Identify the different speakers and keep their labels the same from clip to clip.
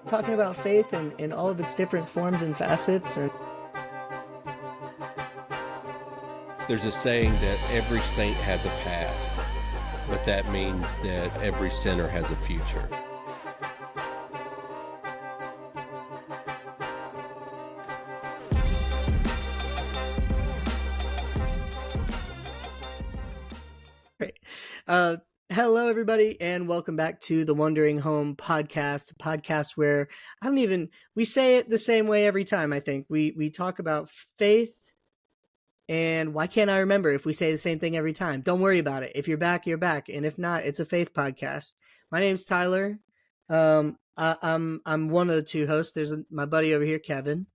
Speaker 1: Talking about faith in all of its different forms and facets. And
Speaker 2: there's a saying that every saint has a past, but that means that every sinner has a future.
Speaker 1: Great. Hello, everybody, and welcome back to the Wandering Home podcast, a podcast where we say it the same way every time, I think. We talk about faith, and why can't I remember if we say the same thing every time? Don't worry about it. If you're back, you're back, and if not, it's a faith podcast. My name's Tylor. I'm one of the two hosts. There's my buddy over here, Kevin.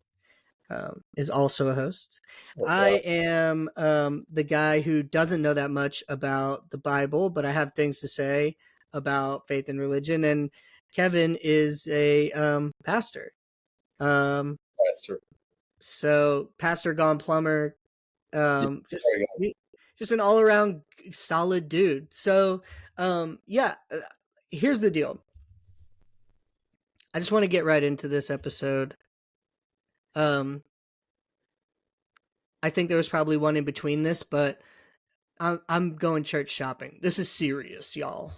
Speaker 1: Is also a host.
Speaker 2: Okay.
Speaker 1: I am the guy who doesn't know that much about the Bible, but I have things to say about faith and religion. And Kevin is a pastor.
Speaker 2: Pastor.
Speaker 1: So pastor gone plumber. Just an all around solid dude. So here's the deal. I just want to get right into this episode. I think there was probably one in between this, but I'm going church shopping. This is serious, y'all.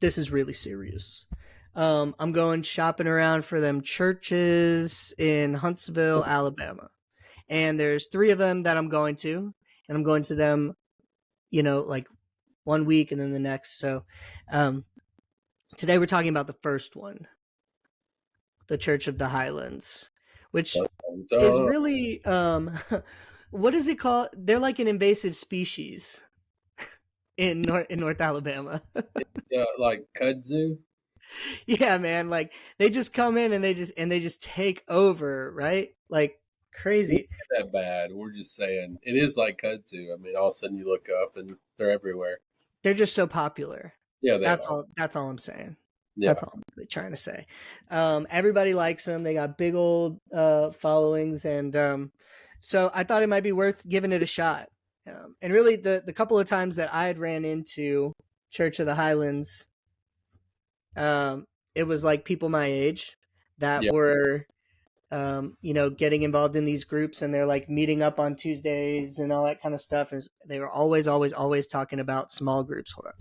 Speaker 1: This is really serious. I'm going shopping around for them churches in Huntsville, Alabama. And there's 3 of them that I'm going to, and I'm going to them, like 1 week and then the next. So, today we're talking about the first one, the Church of the Highlands, which is really, what is it called? They're like an invasive species in North Alabama.
Speaker 2: Yeah, like kudzu.
Speaker 1: Yeah, man. Like they just come in and they just take over, right? Like crazy.
Speaker 2: Not that bad. We're just saying it is like kudzu. I mean, all of a sudden you look up and they're everywhere.
Speaker 1: They're just so popular.
Speaker 2: Yeah,
Speaker 1: that's all I'm saying.
Speaker 2: Yeah.
Speaker 1: That's all I'm really trying to say. Everybody likes them. They got big old followings, and so I thought it might be worth giving it a shot. And really, the couple of times that I had ran into Church of the Highlands, it was like people my age that were, getting involved in these groups, and they're like meeting up on Tuesdays and all that kind of stuff. And they were always talking about small groups. Hold on.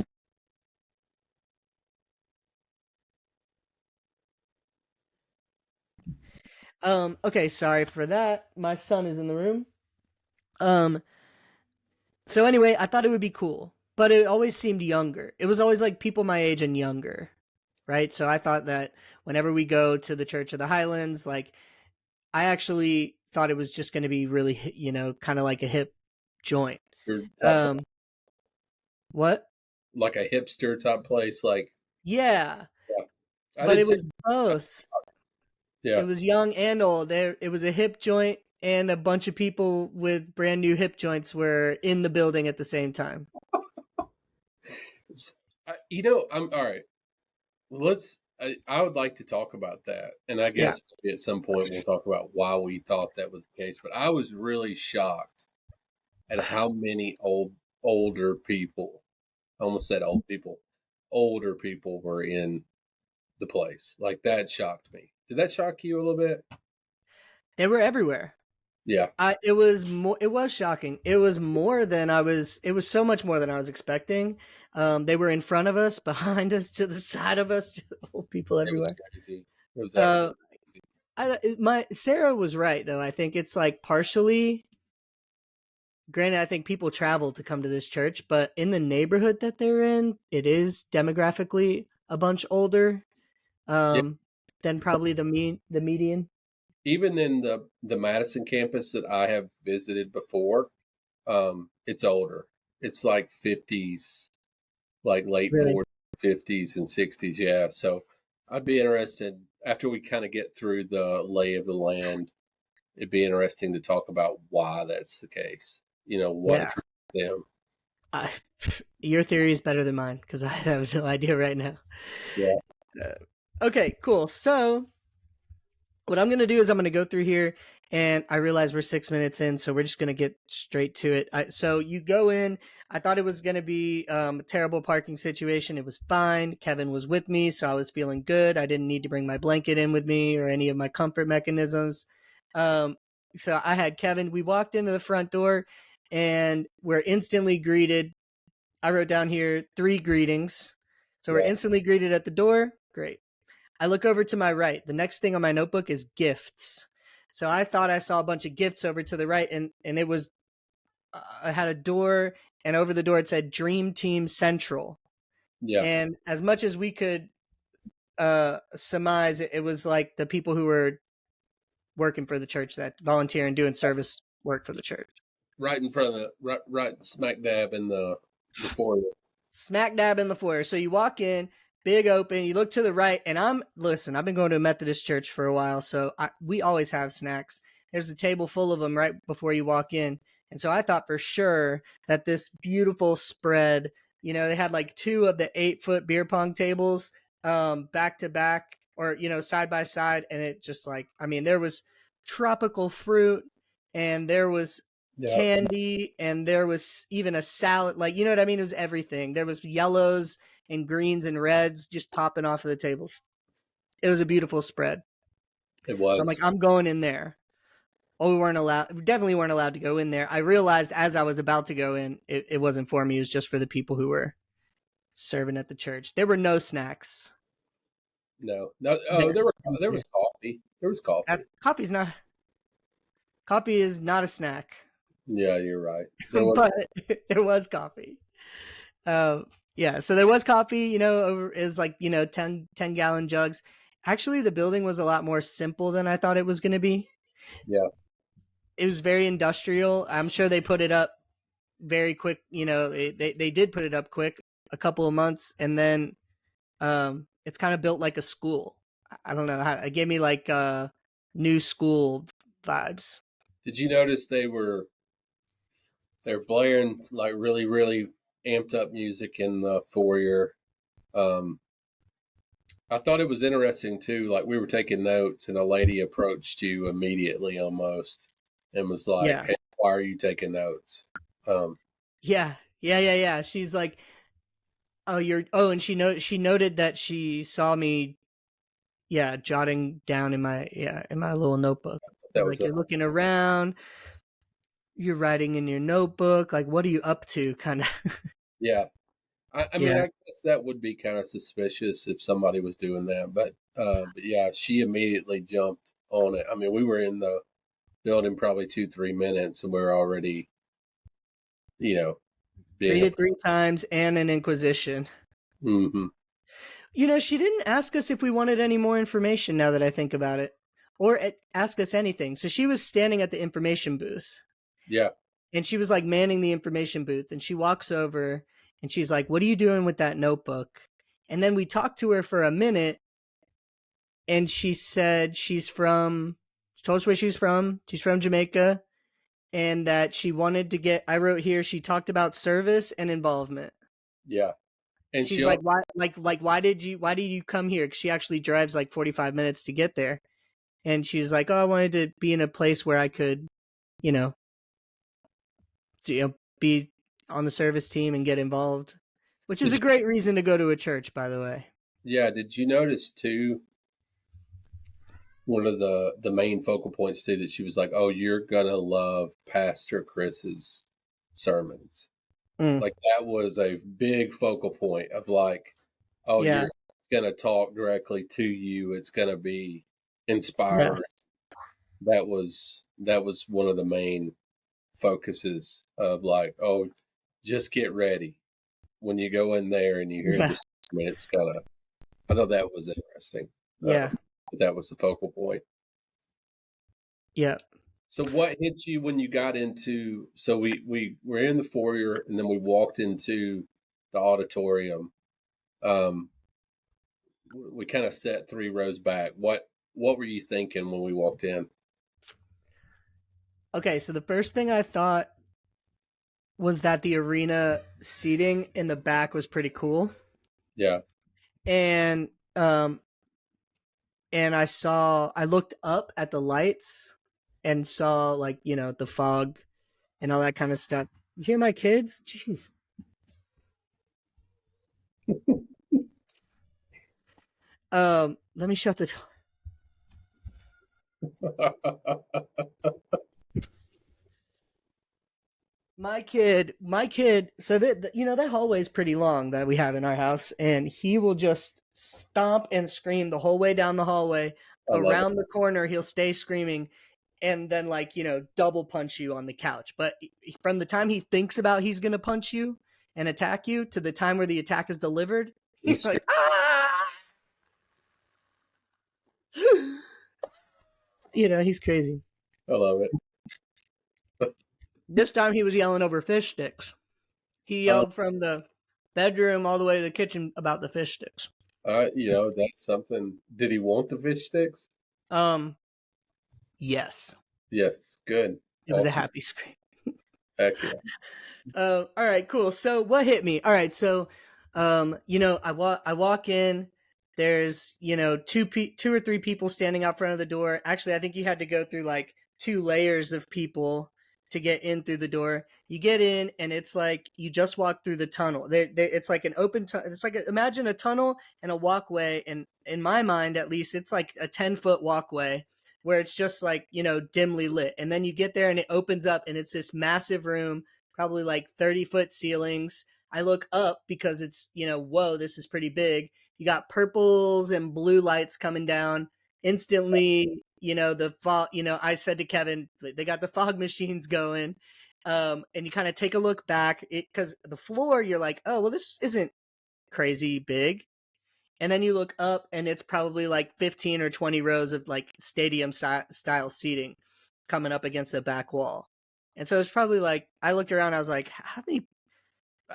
Speaker 1: Okay, sorry for that. My son is in the room. So anyway, I thought it would be cool, but it always seemed younger. It was always like people my age and younger, right? So I thought that whenever we go to the Church of the Highlands, like I actually thought it was just going to be really, kind of like a hip joint. What?
Speaker 2: Like a hipster type place, like
Speaker 1: yeah. But it was both.
Speaker 2: Yeah.
Speaker 1: It was young and old. It was a hip joint, and a bunch of people with brand new hip joints were in the building at the same time.
Speaker 2: I'm all right. I would like to talk about that. And I guess maybe at some point we'll talk about why we thought that was the case. But I was really shocked at how many older people, I almost said old people, older people were in the place. Like that shocked me. Did that shock you a little bit?
Speaker 1: They were everywhere.
Speaker 2: Yeah.
Speaker 1: It was shocking. It was so much more than I was expecting. They were in front of us, behind us, to the side of us, old people everywhere.
Speaker 2: It was crazy.
Speaker 1: Sarah was right though. I think it's like partially, granted, I think people travel to come to this church, but in the neighborhood that they're in, it is demographically a bunch older than probably the median.
Speaker 2: Even in the Madison campus that I have visited before, it's older. It's like 50s, like late 40s, 50s, and 60s. Yeah. So I'd be interested, after we kind of get through the lay of the land, it'd be interesting to talk about why that's the case. What attracts them.
Speaker 1: Your theory is better than mine, because I have no idea right now.
Speaker 2: Yeah.
Speaker 1: Okay, cool. So what I'm going to do is I'm going to go through here, and I realize we're 6 minutes in, so we're just going to get straight to it. So you go in, I thought it was going to be a terrible parking situation. It was fine. Kevin was with me, so I was feeling good. I didn't need to bring my blanket in with me or any of my comfort mechanisms. Um, so I had Kevin. We walked into the front door and we're instantly greeted. I wrote down here 3 greetings. So we're
Speaker 2: Yeah.
Speaker 1: instantly greeted at the door. Great. I look over to my right. The next thing on my notebook is gifts. So I thought I saw a bunch of gifts over to the right, and it was I had a door, and over the door it said Dream Team Central.
Speaker 2: Yeah.
Speaker 1: And as much as we could surmise, it was like the people who were working for the church, that volunteer and doing service work for the church.
Speaker 2: Right in front of the right smack dab in the foyer.
Speaker 1: Smack dab in the foyer. So you walk in, big open, you look to the right, and I've been going to a Methodist church for a while, so we always have snacks. There's the table full of them right before you walk in. And so I thought for sure that this beautiful spread, they had like 2 of the 8-foot beer pong tables back to back, or, side by side. And it just like, there was tropical fruit, and there was
Speaker 2: Yeah.
Speaker 1: candy, and there was even a salad, like, you know what I mean? It was everything. There was yellows and greens and reds just popping off of the tables. It was a beautiful spread.
Speaker 2: It
Speaker 1: So I'm like,
Speaker 2: was.
Speaker 1: I'm going in there. Oh, we definitely weren't allowed to go in there. I realized as I was about to go in, it wasn't for me. It was just for the people who were serving at the church. There were no snacks
Speaker 2: No. No. Oh,
Speaker 1: there.
Speaker 2: there was coffee. There was coffee.
Speaker 1: Coffee's not Coffee is not a snack.
Speaker 2: Yeah, you're right. There was.
Speaker 1: But there was coffee. Yeah, so there was coffee, it was like, 10-gallon jugs. Actually, the building was a lot more simple than I thought it was going to be.
Speaker 2: Yeah.
Speaker 1: It was very industrial. I'm sure they put it up very quick. They did put it up quick, a couple of months. And then it's kind of built like a school. I don't know how it gave me like new school vibes.
Speaker 2: Did you notice they're blaring like really really amped up music in the foyer? Um, I thought it was interesting too. Like we were taking notes, and a lady approached you immediately, almost, and was like,
Speaker 1: Yeah.
Speaker 2: "Hey, why are you taking notes?" Um,
Speaker 1: Yeah. She's like, and she noted that she saw me, jotting down in my little notebook.
Speaker 2: that was
Speaker 1: Like, you're looking around, you're writing in your notebook, like, what are you up to, kind of.
Speaker 2: yeah. I mean,
Speaker 1: Yeah.
Speaker 2: I guess that would be kind of suspicious if somebody was doing that, but yeah, she immediately jumped on it. I mean, we were in the building probably 2-3 minutes, and we are already, you know, being a.
Speaker 1: Read it 3 times and an inquisition.
Speaker 2: Mm-hmm.
Speaker 1: She didn't ask us if we wanted any more information, now that I think about it, or ask us anything. So she was standing at the information booth,
Speaker 2: Yeah,
Speaker 1: and she was like manning the information booth, and she walks over and she's like, "What are you doing with that notebook?" And then we talked to her for a minute, and she said she told us where she's from. She's from Jamaica, and that she wanted to I wrote here, she talked about service and involvement.
Speaker 2: yeah, and
Speaker 1: She's like, why, why did you come here? 'Cause she actually drives like 45 minutes to get there. And she's like, oh, I wanted to be in a place where I could, you know, be on the service team and get involved, which is
Speaker 2: did
Speaker 1: a
Speaker 2: you,
Speaker 1: great reason to go to a church, by the way.
Speaker 2: yeah. Did you notice too? One of the main focal points too that she was like, "Oh, you're gonna love Pastor Chris's sermons."
Speaker 1: Mm,
Speaker 2: Like that was a big focal point of like, "Oh,
Speaker 1: yeah.
Speaker 2: you're gonna talk directly to you. It's gonna be
Speaker 1: Yeah.
Speaker 2: inspiring." That was one of the main focuses of like, "Oh, just get ready when you go in there and you hear
Speaker 1: Yeah.
Speaker 2: this." I mean, it's kind of. I thought that was interesting.
Speaker 1: Yeah.
Speaker 2: But that was the focal point.
Speaker 1: Yeah.
Speaker 2: So what hit you when you got into? So we were in the foyer, and then we walked into the auditorium. Um, we kind of sat 3 rows back. What were you thinking when we walked in?
Speaker 1: Okay. So the first thing I thought was that the arena seating in the back was pretty cool.
Speaker 2: Yeah,
Speaker 1: And, I looked up at the lights and saw, like, the fog and all that kind of stuff. You hear my kids? Jeez. Let me shut the door. My kid. So that that hallway is pretty long that we have in our house, and he will just stomp and scream the whole way down the hallway.
Speaker 2: I love it.
Speaker 1: Around the corner, he'll stay screaming, and then double punch you on the couch. But from the time he thinks about he's gonna punch you and attack you to the time where the attack is delivered, he's
Speaker 2: It's
Speaker 1: like, ah! He's crazy.
Speaker 2: I love it.
Speaker 1: This time he was yelling over fish sticks. He
Speaker 2: Uh,
Speaker 1: yelled from the bedroom all the way to the kitchen about the fish sticks.
Speaker 2: that's something. Did he want the fish sticks?
Speaker 1: Um, yes,
Speaker 2: Yes. Good.
Speaker 1: it was a
Speaker 2: Awesome.
Speaker 1: happy scream.
Speaker 2: Heck yeah.
Speaker 1: All right, cool. So what hit me? All right, so I walk in. There's two or three people standing out front of the door. Actually, I think you had to go through like two layers of people to get in through the door. You get in, and it's like you just walk through the tunnel. It's like an open. It's like imagine a tunnel and a walkway, and in my mind, at least, it's like a 10-foot walkway where it's just like dimly lit, and then you get there and it opens up, and it's this massive room, probably like 30-foot ceilings. I look up because it's, whoa, this is pretty big. You got purples and blue lights coming down instantly. The fog, I said to Kevin, they got the fog machines going. And you kind of take a look back because the floor, you're like, oh, well, this isn't crazy big. And then you look up and it's probably like 15 or 20 rows of like stadium style seating coming up against the back wall. And so it's probably like, I looked around, I was like, how many?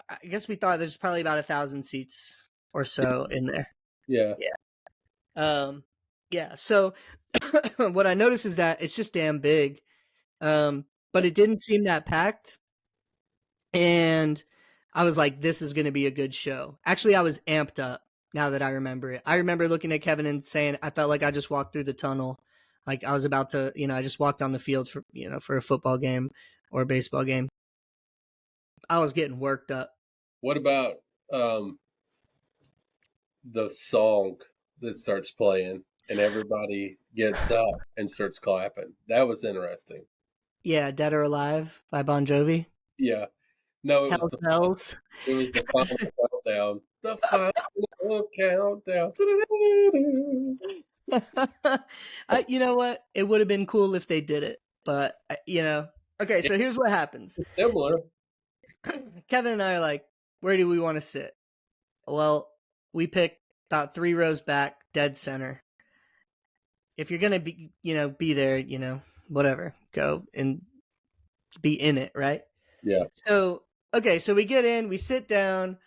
Speaker 1: I guess we thought there's probably about 1,000 seats or so in there.
Speaker 2: Yeah.
Speaker 1: Yeah. Yeah. So what I noticed is that it's just damn big. But it didn't seem that packed. And I was like, this is going to be a good show. Actually, I was amped up now that I remember it. I remember looking at Kevin and saying, I felt like I just walked through the tunnel. Like I was about to, I just walked on the field for a football game or a baseball game. I was getting worked up.
Speaker 2: What about um the song that starts playing and everybody gets up and starts clapping? That was interesting.
Speaker 1: Yeah, Dead or Alive by Bon Jovi.
Speaker 2: Yeah. No,
Speaker 1: Hell's Bells.
Speaker 2: it was the final countdown. The final countdown.
Speaker 1: You know what? It would have been cool if they did it, but Okay, so here's what happens.
Speaker 2: It's similar.
Speaker 1: Kevin and I are like, where do we want to sit? Well, we pick about 3 rows back, dead center. If you're gonna be there, whatever, go and be in it, right?
Speaker 2: Yeah.
Speaker 1: So okay, so we get in, we sit down,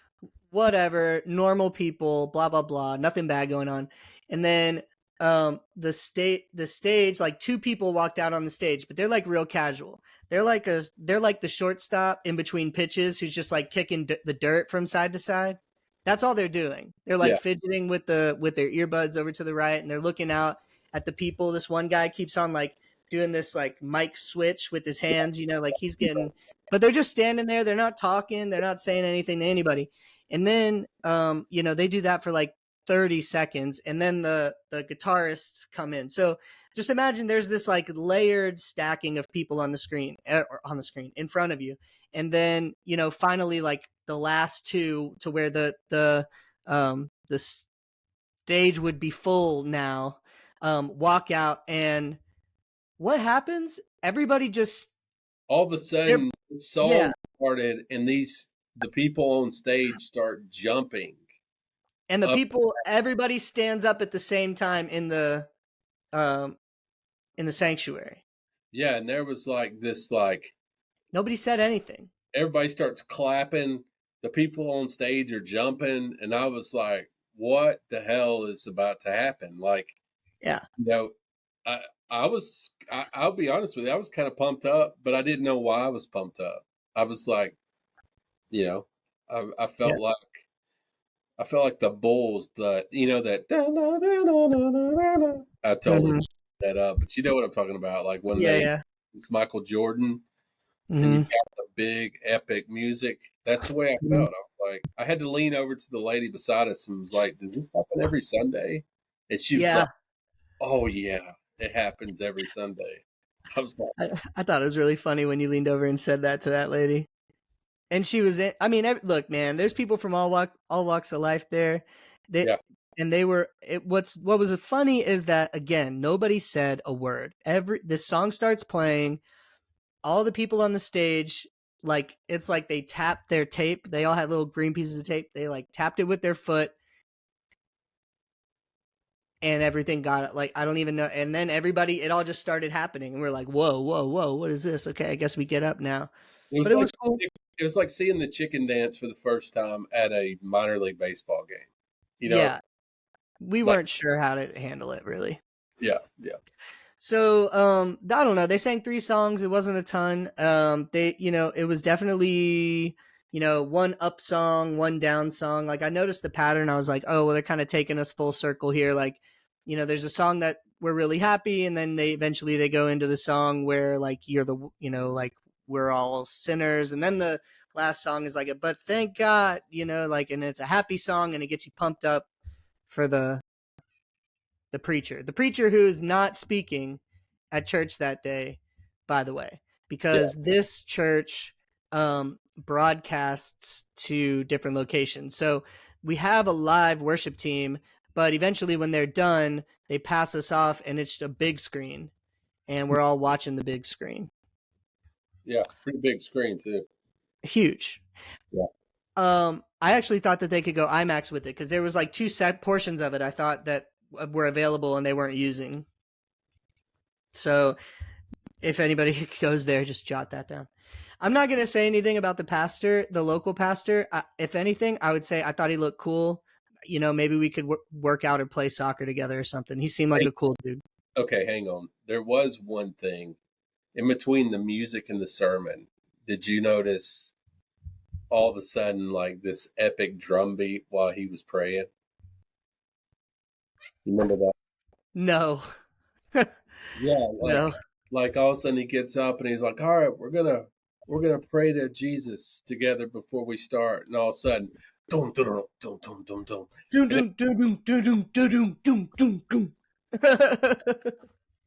Speaker 1: whatever, normal people, blah blah blah, nothing bad going on. And then the stage, like two people walked out on the stage, but they're like real casual. They're like the shortstop in between pitches who's just like kicking the dirt from side to side. That's all they're doing. They're like
Speaker 2: Yeah.
Speaker 1: fidgeting with their earbuds over to the right, and they're looking out at the people. This one guy keeps on like doing this like mic switch with his hands, like he's getting, but they're just standing there. They're not talking. They're not saying anything to anybody. And then they do that for like 30 seconds, and then the guitarists come in. So just imagine there's this like layered stacking of people on the screen, in front of you. And then finally, like the last two, to where the stage would be full now, walk out. And what happens? Everybody just,
Speaker 2: All of a
Speaker 1: they're,
Speaker 2: sudden the
Speaker 1: yeah.
Speaker 2: song started and the people on stage start jumping
Speaker 1: And the
Speaker 2: up.
Speaker 1: people, everybody stands up at the same time um in the sanctuary.
Speaker 2: Yeah, and there was like this like
Speaker 1: Nobody said anything.
Speaker 2: everybody starts clapping, the people on stage are jumping, and I was like, what the hell is about to happen? Like,
Speaker 1: Yeah.
Speaker 2: you know, I I'll be honest with you, I was kind of pumped up, but I didn't know why I was pumped up. I was like, you know, I
Speaker 1: Yeah.
Speaker 2: felt like the Bulls, that I totally
Speaker 1: Hmm.
Speaker 2: that up, but you know what I'm talking about, like when
Speaker 1: Yeah. Yeah.
Speaker 2: it's Michael Jordan and you
Speaker 1: Hmm.
Speaker 2: got the big epic music. That's the way I
Speaker 1: Hmm.
Speaker 2: felt. I was like, I had to lean over to the lady beside us and was like, "Does this happen every Sunday?" And she was like,
Speaker 1: Yeah.
Speaker 2: "Oh yeah, it happens every Sunday." I was like,
Speaker 1: I thought it was really funny when you leaned over and said that to that lady. And she was in, I mean, look, man, there's people from all walks of life there. They
Speaker 2: "Yeah,
Speaker 1: and they were what was funny is that again, nobody said a word. This song starts playing, all the people on the stage, like it's like they tapped their tape. They all had little green pieces of tape. They like tapped it with their foot, and everything got it. Like I don't even know. And then everybody, it all just started happening, and we're like, whoa, whoa, whoa, what is this? Okay, I guess we get up now.
Speaker 2: it
Speaker 1: But
Speaker 2: was
Speaker 1: it
Speaker 2: like
Speaker 1: was cool.
Speaker 2: it was like seeing the chicken dance for the first time at a minor league baseball game." You know,
Speaker 1: Yeah, we
Speaker 2: like
Speaker 1: weren't sure how to handle it really.
Speaker 2: yeah, yeah,
Speaker 1: So I don't know. They sang 3 songs. It wasn't a ton. They it was definitely one up song, one down song. Like I noticed the pattern. I was like, oh well, they're kind of taking us full circle here. Like there's a song that we're really happy, and then they go into the song where like you're the like we're all sinners, and then the last song is like a but thank God, like, and it's a happy song and it gets you pumped up for the preacher who is not speaking at church that day, by the way,
Speaker 2: yeah,
Speaker 1: because this church broadcasts to different locations. So we have a live worship team, but eventually when they're done, they pass us off and it's a big screen and we're all watching the big screen.
Speaker 2: yeah. Pretty big screen too.
Speaker 1: Huge.
Speaker 2: Yeah,
Speaker 1: I actually thought that they could go IMAX with it because there was like 2 set portions of it I thought that were available and they weren't using. So if anybody goes there, just jot that down. I'm not going to say anything about the pastor, the local pastor. If anything, I would say I thought he looked cool. Maybe we could work out or play soccer together or something. He seemed like
Speaker 2: hey,
Speaker 1: a cool dude.
Speaker 2: okay, hang on. There was one thing in between the music and the sermon. Did you notice all of a sudden like this epic drum beat while he was praying? You remember that?
Speaker 1: No,
Speaker 2: Yeah,
Speaker 1: no.
Speaker 2: like all of a sudden he gets up and he's like, "All right, we're gonna pray to Jesus together before we start." And all of a sudden, dum dum dum dum dum dum,
Speaker 1: Doom,
Speaker 2: and it,
Speaker 1: doom, doom, doom, doom, doom, doom, doom, doom, doom.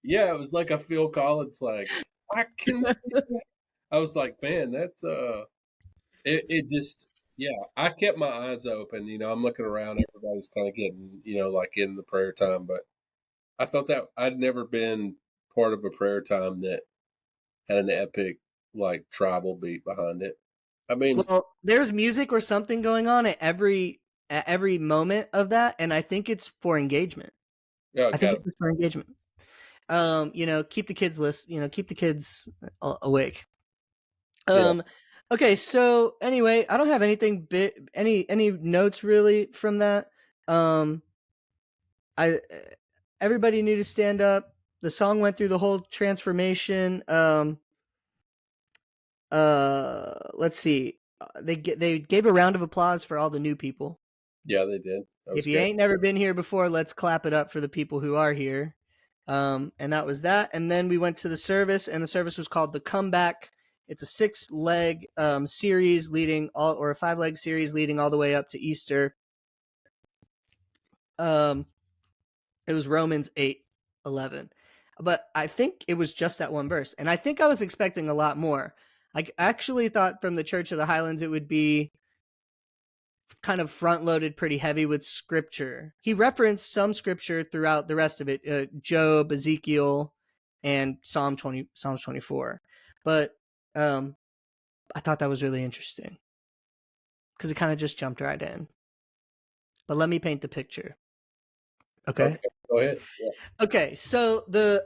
Speaker 2: yeah, it was like a Phil Collins like, "I can." I was like, man, that's it just yeah. I kept my eyes open. I'm looking around. Everybody's kind of getting like in the prayer time, but I felt that I'd never been part of a prayer time that had an epic like tribal beat behind it. I mean,
Speaker 1: Well, there's music or something going on at every moment of that, and I think it's for engagement.
Speaker 2: yeah,
Speaker 1: I think
Speaker 2: got
Speaker 1: it's for engagement. Keep the kids keep the kids awake.
Speaker 2: yeah,
Speaker 1: Um, okay, so anyway, I don't have anything any notes really from that. Um, I everybody knew to stand up. The song went through the whole transformation. Let's see. They gave a round of applause for all the new people.
Speaker 2: yeah, they did. That
Speaker 1: If
Speaker 2: was
Speaker 1: you
Speaker 2: good.
Speaker 1: ain't never been here before, let's clap it up for the people who are here. And that was that. And then we went to the service, and the service was called The Comeback. It's a 6-leg series leading all, or a 5-leg series leading all the way up to Easter. Um, it was Romans 8:11, but I think it was just that one verse, and I think I was expecting a lot more. I actually thought from the Church of the Highlands it would be kind of front loaded pretty heavy with scripture. He referenced some scripture throughout the rest of it, Job, Ezekiel, and Psalms 24. But um, I thought that was really interesting because it kind of just jumped right in. But let me paint the picture. Okay.
Speaker 2: Okay, go ahead. Yeah,
Speaker 1: Okay, so the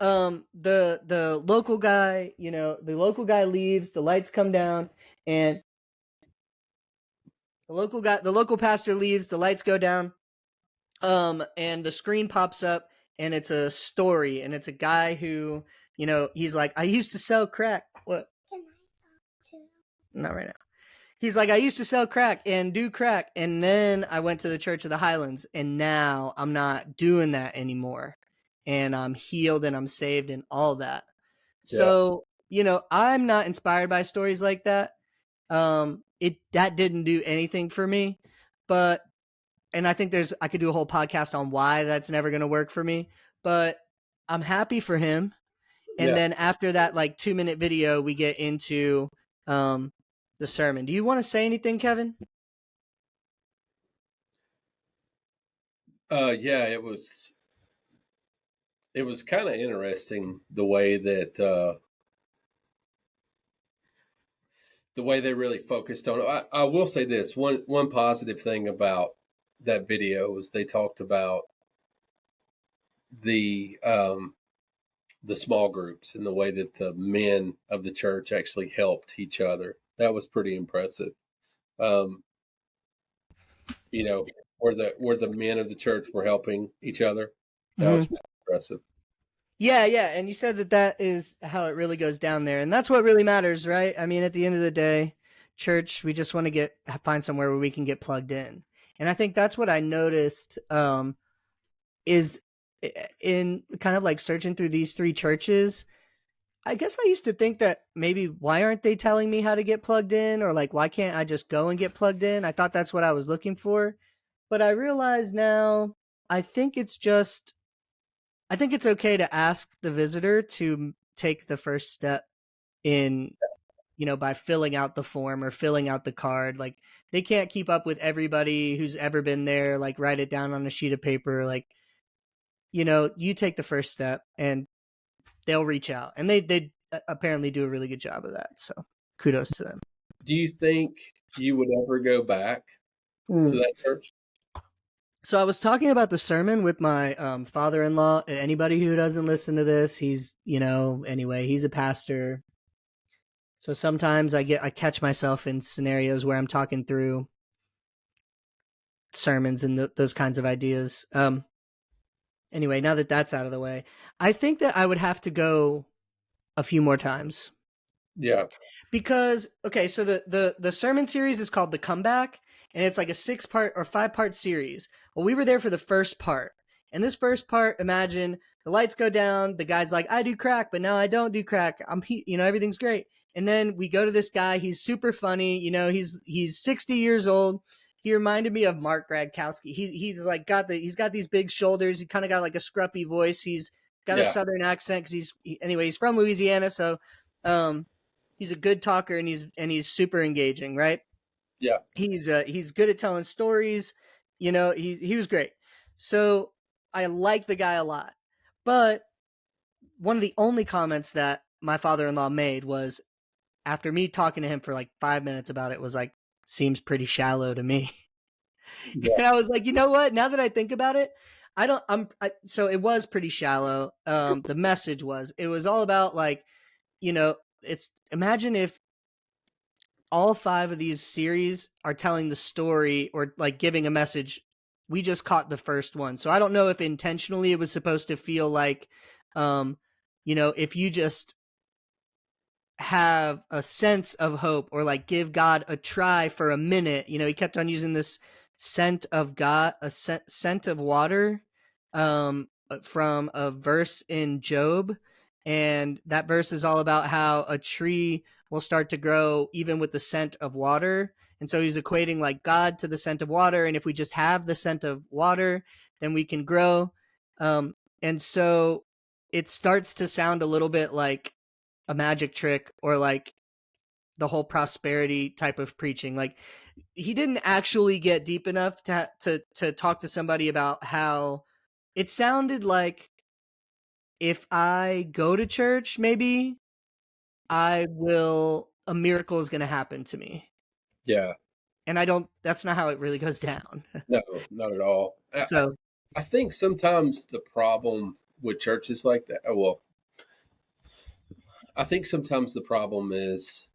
Speaker 1: local guy, the local guy leaves, the lights come down, and the local pastor leaves, the lights go down, and the screen pops up and it's a story and it's a guy who he's like, I used to sell crack. What? Can I talk to? Not right now. He's like, I used to sell crack and do crack, and then I went to the Church of the Highlands, and now I'm not doing that anymore, and I'm healed and I'm saved and all that.
Speaker 2: yeah,
Speaker 1: So I'm not inspired by stories like that. It that didn't do anything for me, but and I think I could do a whole podcast on why that's never going to work for me, but I'm happy for him. And
Speaker 2: Yeah.
Speaker 1: then after that, like 2-minute video, we get into um, the sermon. Do you want to say anything, Kevin?
Speaker 2: Yeah, it was kind of interesting the way they really focused on it. I will say this one positive thing about that video was they talked about the um, the small groups and the way that the men of the church actually helped each other. That was pretty impressive. Um, you know, where the men of the church were helping each other. That was
Speaker 1: Mm-hmm.
Speaker 2: pretty impressive.
Speaker 1: Yeah, yeah. And you said that that is how it really goes down there. And that's what really matters, right? I mean, at the end of the day, church, we just want to find somewhere where we can get plugged in. And I think that's what I noticed is in kind of like searching through these three churches. I guess I used to think that maybe why aren't they telling me how to get plugged in, or like why can't I just go and get plugged in? I thought that's what I was looking for. But I realize now I think it's just I think it's okay to ask the visitor to take the first step in, by filling out the form or filling out the card. Like they can't keep up with everybody who's ever been there, like write it down on a sheet of paper. Like, you take the first step and they'll reach out. And they apparently do a really good job of that. So kudos to them.
Speaker 2: Do you think you would ever go back to
Speaker 1: Mm.
Speaker 2: that church?
Speaker 1: So I was talking about the sermon with my father-in-law. Anybody who doesn't listen to this, he's, anyway, he's a pastor. So sometimes I catch myself in scenarios where I'm talking through sermons and those kinds of ideas. Anyway, now that that's out of the way, I think that I would have to go a few more times.
Speaker 2: Yeah.
Speaker 1: Because okay, so the sermon series is called The Comeback, and it's like a 6-part or 5-part series. Well, we were there for the first part. And this first part, imagine the lights go down, the guy's like, I do crack, but now I don't do crack. Everything's great. And then we go to this guy, he's super funny, he's 60 years old. He reminded me of Mark Gradkowski. He's got these big shoulders, he kind of got like a scruffy voice. He's got a
Speaker 2: Yeah.
Speaker 1: southern accent cuz he's from Louisiana, so um he's a good talker, and he's super engaging, right?
Speaker 2: Yeah.
Speaker 1: He's good at telling stories. He was great. So I like the guy a lot. But one of the only comments that my father-in-law made was, after me talking to him for like 5 minutes about it, was like, seems pretty shallow to me.
Speaker 2: Yeah.
Speaker 1: And I was like, you know what? Now that I think about it, so it was pretty shallow. The message it was all about like, it's imagine if all 5 of these series are telling the story or like giving a message. We just caught the first one. So I don't know if intentionally it was supposed to feel like, if you just have a sense of hope or like give God a try for a minute. He kept on using this scent of God, a scent of water, from a verse in Job. And that verse is all about how a tree will start to grow even with the scent of water. And so he's equating like God to the scent of water. And if we just have the scent of water, then we can grow. And so it starts to sound a little bit like a magic trick, or like the whole prosperity type of preaching. Like he didn't actually get deep enough to talk to somebody about how it sounded like, if I go to church, maybe a miracle is going to happen to me.
Speaker 2: Yeah.
Speaker 1: And that's not how it really goes down.
Speaker 2: No, not at all.
Speaker 1: So,
Speaker 2: I think sometimes the problem with churches like that, I think sometimes the problem is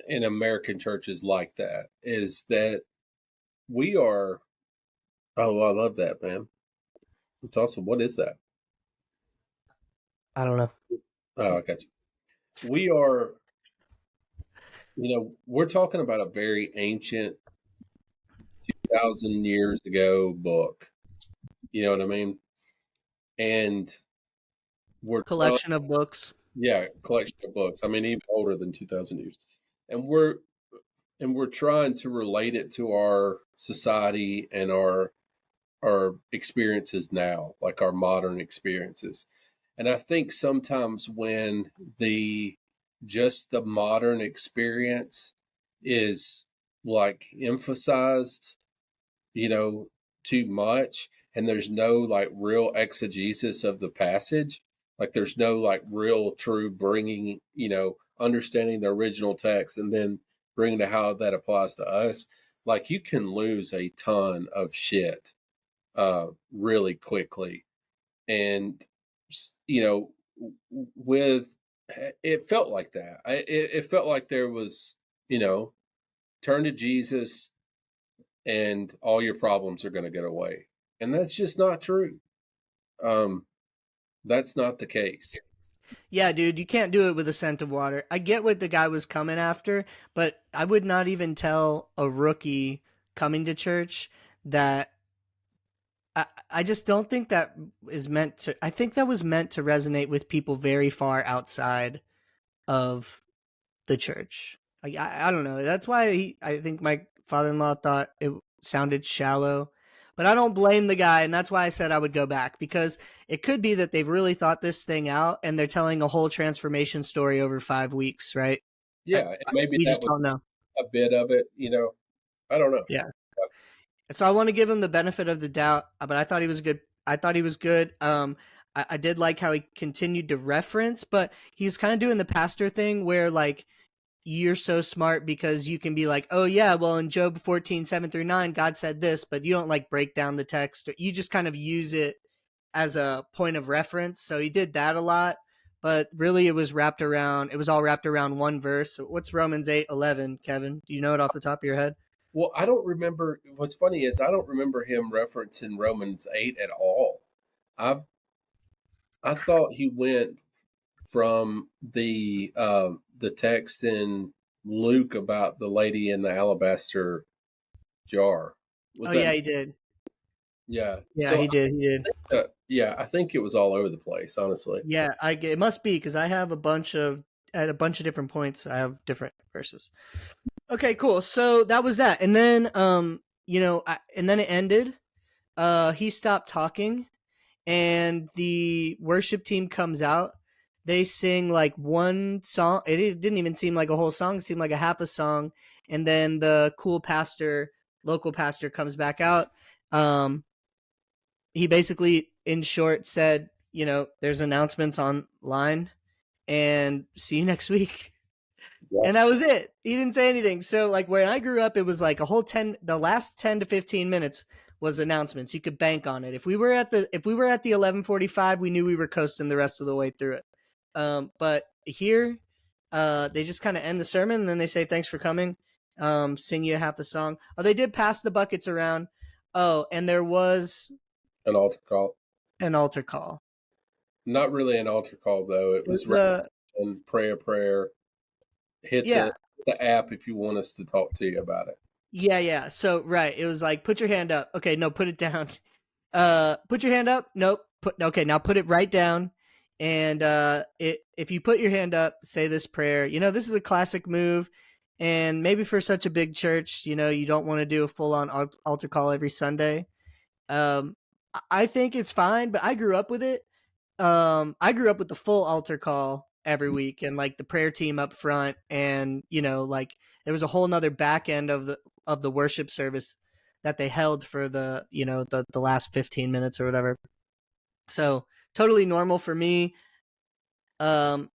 Speaker 2: in American churches like that is that we are. Oh, I love that, man. It's awesome. What is that?
Speaker 1: I don't know.
Speaker 2: Oh, I got you. We are, we're talking about a very ancient, 2,000 years ago book. You know what I mean? And we're trying,
Speaker 1: Collection of books.
Speaker 2: yeah, collection of books. I mean, even older than 2,000 years. And we're and we're trying to relate it to our society and our experiences now, like our modern experiences. And I think sometimes when the just the modern experience is like emphasized, you know, too much, and there's no like real exegesis of the passage, like there's no like real true bringing, understanding the original text and then bringing to how that applies to us, like you can lose a ton of shit really quickly. And you know with it felt like that. It felt like there was, turn to Jesus and all your problems are going to get away, and that's just not true. um that's not the case.
Speaker 1: Yeah, dude, you can't do it with a scent of water. I get what the guy was coming after, but I would not even tell a rookie coming to church that I just don't think that is meant to. I think that was meant to resonate with people very far outside of the church. Like I don't know. That's why I think my father-in-law thought it sounded shallow. But I don't blame the guy, and that's why I said I would go back, because it could be that they've really thought this thing out and they're telling a whole transformation story over 5 weeks, right?
Speaker 2: Yeah, and maybe
Speaker 1: We
Speaker 2: that
Speaker 1: just
Speaker 2: was
Speaker 1: don't know.
Speaker 2: a bit of it, I don't know.
Speaker 1: Yeah. So I want to give him the benefit of the doubt, but I thought he was good. I thought he was good. I did like how he continued to reference, but he's kind of doing the pastor thing where like you're so smart because you can be like, oh yeah, well in Job 14:7-9, God said this, but you don't like break down the text. Or you just kind of use it as a point of reference. So he did that a lot, but really it was all wrapped around one verse. So what's Romans 8:11, Kevin? Do you know it off the top of your head?
Speaker 2: Well, I don't remember. What's funny is I don't remember him referencing Romans 8 at all. I i thought he went from the text in Luke about the lady in the alabaster jar. Was
Speaker 1: Oh
Speaker 2: that?
Speaker 1: yeah, he did.
Speaker 2: Yeah.
Speaker 1: Yeah,
Speaker 2: So
Speaker 1: he did. He did.
Speaker 2: yeah, I think it was all over the place, honestly.
Speaker 1: Yeah, it must be because I have at a bunch of different points. I have different verses. Okay, cool. So that was that, and then and then it ended. He stopped talking, and the worship team comes out. They sing like one song. It didn't even seem like a whole song. It seemed like a half a song, and then the cool pastor, local pastor, comes back out. Um, he basically, in short, said, there's announcements online, and see you next week.
Speaker 2: Yeah.
Speaker 1: And that was it. He didn't say anything. So like when I grew up, it was like the last 10 to 15 minutes was announcements. You could bank on it. If we were at the 11:45, we knew we were coasting the rest of the way through it. But here, they just kind of end the sermon and then they say thanks for coming. Sing you half a song. Oh, they did pass the buckets around. Oh, and there was
Speaker 2: An altar call.
Speaker 1: an altar call.
Speaker 2: Not really an altar call though. It
Speaker 1: It
Speaker 2: was
Speaker 1: was
Speaker 2: and pray a prayer. Hit
Speaker 1: yeah.
Speaker 2: the app if you want us to talk to you about it.
Speaker 1: Yeah, yeah. So right, it was like put your hand up. Okay, no, put it down. Put your hand up. Nope. Okay, now put it right down. And if you put your hand up, say this prayer. This is a classic move, and maybe for such a big church, you don't want to do a full on altar call every Sunday. Um, I think it's fine, but I grew up with it. I grew up with the full altar call every week and like the prayer team up front, and like there was a whole nother back end of the worship service that they held for the last 15 minutes or whatever. So totally normal for me. Um,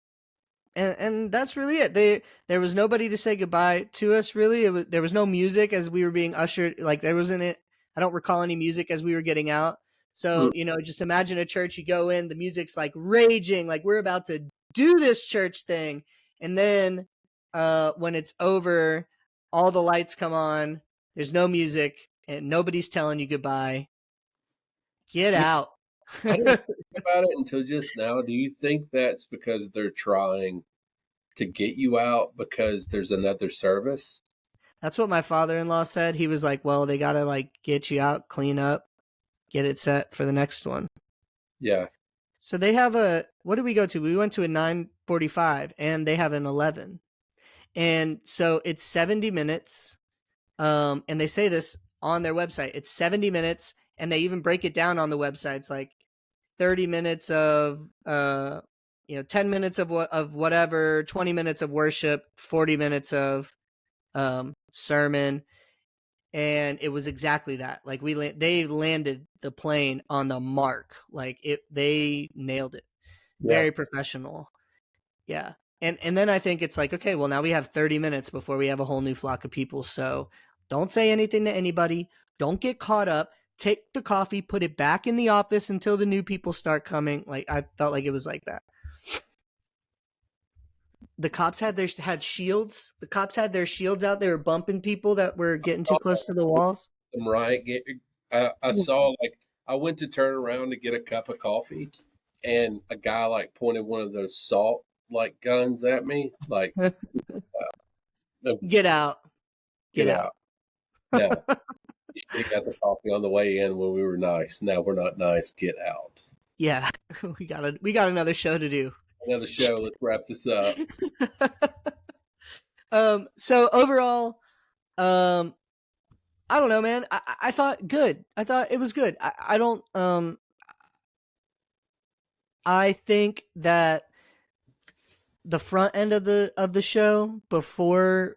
Speaker 1: and that's really it. There was nobody to say goodbye to us. Really, there was no music as we were being ushered. Like there wasn't it. I don't recall any music as we were getting out.
Speaker 2: Mm.
Speaker 1: So just imagine a church. You go in, the music's like raging, like we're about to do this church thing, and then when it's over, all the lights come on. There's no music, and nobody's telling you goodbye. Get
Speaker 2: Yeah,
Speaker 1: out.
Speaker 2: I didn't think about it until just now. Do you think that's because they're trying to get you out because there's another service?
Speaker 1: That's what my father-in-law said. He was like, "Well, they gotta like get you out, clean up, get it set for the next one."
Speaker 2: Yeah.
Speaker 1: So they have a what did we go to? We went to a 9:45 and they have an 11. And so it's 70 minutes. And they say this on their website. It's 70 minutes, and they even break it down on the website. It's like 30 minutes of 10 minutes of whatever, 20 minutes of worship, 40 minutes of sermon. And it was exactly that. Like they landed the plane on the mark. Like they nailed it.
Speaker 2: Yeah.
Speaker 1: Very professional. Yeah. And then I think it's like, okay, well, now we have 30 minutes before we have a whole new flock of people. So don't say anything to anybody. Don't get caught up. Take the coffee, put it back in the office until the new people start coming. Like, I felt like it was like that. The cops had shields. The cops had their shields out. They were bumping people that were getting too close to the walls.
Speaker 2: Some riot. I saw, like, I went to turn around to get a cup of coffee, and a guy like pointed one of those salt like guns at me. Like,
Speaker 1: Get out.
Speaker 2: get
Speaker 1: Get
Speaker 2: out
Speaker 1: out.
Speaker 2: now. You should have got the coffee on the way in when we were nice. Now we're not nice. Get out.
Speaker 1: Yeah. We got another show to do.
Speaker 2: Another show. Let's wrap this up.
Speaker 1: So overall, I don't know, man. I thought good. I thought it was good. I don't I think that the front end of the show before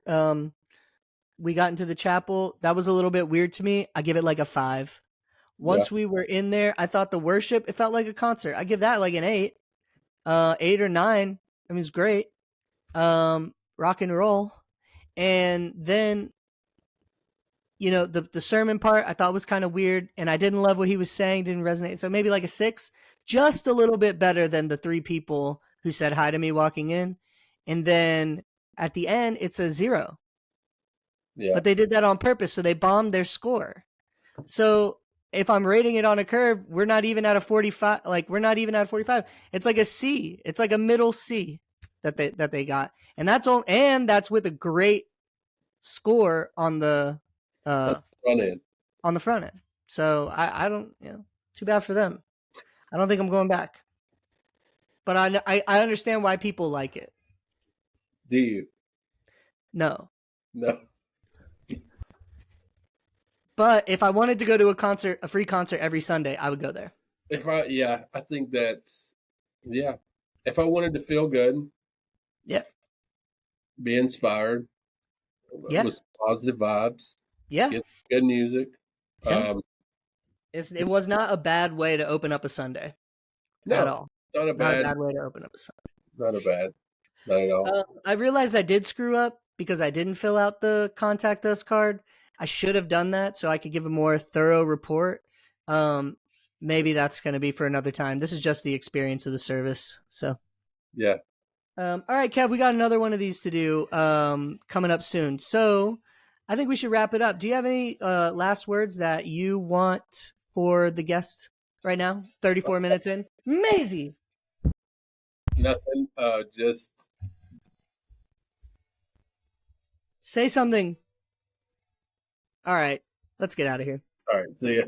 Speaker 1: we got into the chapel, that was a little bit weird to me. I give it like a 5.
Speaker 2: Yeah.
Speaker 1: Once we were in there, I thought the worship, it felt like a concert. I give that like an 8. 8 or 9. I mean, it's great. Rock and roll. And then the sermon part I thought was kind of weird, and I didn't love what he was saying, didn't resonate. So maybe like a 6, just a little bit better than the 3 people who said hi to me walking in. And then at the end, it's a 0.
Speaker 2: Yeah.
Speaker 1: But they did that on purpose, so they bombed their score. So if I'm rating it on a curve, we're not even at a 45. Like, we're not even at a 45. It's like a C. It's like a middle C that they got, and that's with a great score on the
Speaker 2: Front end.
Speaker 1: on the front end. So I don't, too bad for them. I don't think I'm going back, but I understand why people like it.
Speaker 2: Do you?
Speaker 1: No,
Speaker 2: No.
Speaker 1: but if I wanted to go to a free concert every Sunday, I would go there.
Speaker 2: I think that's, yeah. If I wanted to feel good,
Speaker 1: Yeah,
Speaker 2: be inspired,
Speaker 1: yeah,
Speaker 2: with positive vibes,
Speaker 1: yeah,
Speaker 2: get good music.
Speaker 1: yeah. It was not a bad way to open up a Sunday at
Speaker 2: No,
Speaker 1: all.
Speaker 2: not a
Speaker 1: Not a
Speaker 2: bad,
Speaker 1: bad way to open up a Sunday.
Speaker 2: not a bad, not at all.
Speaker 1: I realized I did screw up because I didn't fill out the contact us card. I should have done that so I could give a more thorough report. Maybe that's going to be for another time. This is just the experience of the service. So,
Speaker 2: Yeah.
Speaker 1: all right, Kev, we got another one of these to do coming up soon. So, I think we should wrap it up. Do you have any last words that you want for the guest right now? 34 minutes in. Maisie.
Speaker 2: Nothing. Just
Speaker 1: Say something. All right, let's get out of here.
Speaker 2: all right. See ya.